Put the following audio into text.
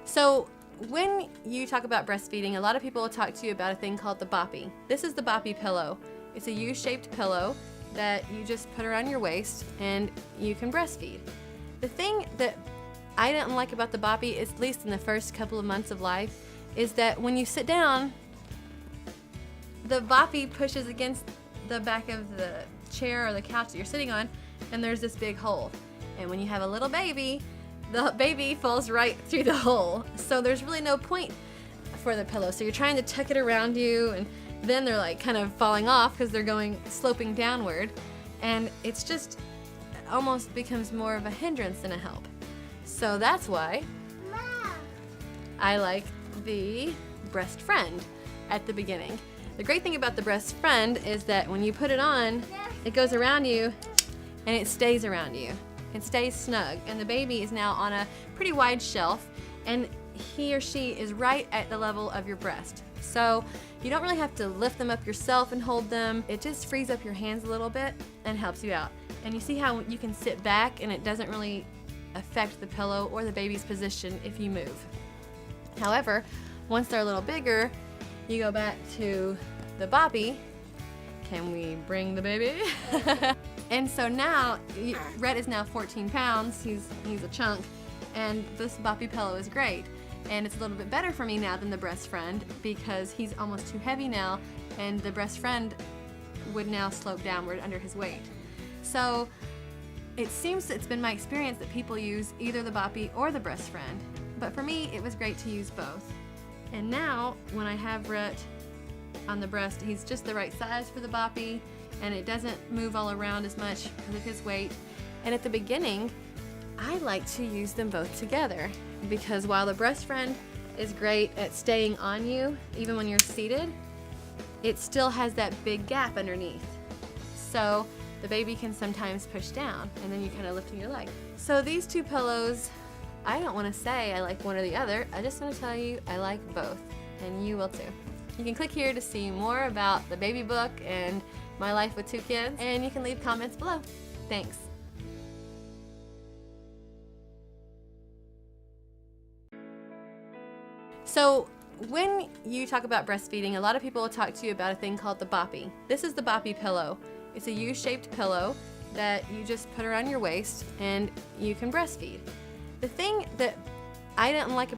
So when you talk about breastfeeding, a lot of people will talk to you about a thing called the Boppy. This is the Boppy pillow. It's a U-shaped pillow that you just put around your waist and you can breastfeed. The thing that I didn't like about the Boppy, at least in the first couple of months of life, is that when you sit down, the Boppy pushes against the back of the chair or the couch that you're sitting on, and there's this big hole. And when you have a little baby, the baby falls right through the hole. So there's really no point for the pillow. So you're trying to tuck it around you, and then they're like kind of falling off because they're sloping downward. And it's just almost becomes more of a hindrance than a help. So that's why I like the Brest Friend at the beginning. The great thing about the Brest Friend is that when you put it on, it goes around you and it stays around you. It stays snug, and the baby is now on a pretty wide shelf, and he or she is right at the level of your breast. So you don't really have to lift them up yourself and hold them. It just frees up your hands a little bit and helps you out. And you see how you can sit back and it doesn't really affect the pillow or the baby's position if you move. However, once they're a little bigger, you go back to the Boppy. Can we bring the baby? And so now, Rhett is now 14 pounds, he's a chunk, and this Boppy pillow is great. And it's a little bit better for me now than the Brest Friend because he's almost too heavy now, and the Brest Friend would now slope downward under his weight. So it seems it's been my experience that people use either the Boppy or the Brest Friend, but for me it was great to use both. And now when I have Rhett on the breast, he's just the right size for the Boppy, and it doesn't move all around as much because of his weight. And at the beginning, I like to use them both together because while the Brest Friend is great at staying on you, even when you're seated, it still has that big gap underneath. So the baby can sometimes push down, and then you're kind of lifting your leg. So these two pillows, I don't want to say I like one or the other. I just want to tell you I like both, and you will too. You can click here to see more about the baby book and my life with 2 kids, and you can leave comments below. Thanks. So when you talk about breastfeeding, a lot of people will talk to you about a thing called the Boppy. This is the Boppy pillow. It's a U-shaped pillow that you just put around your waist and you can breastfeed. The thing that I didn't like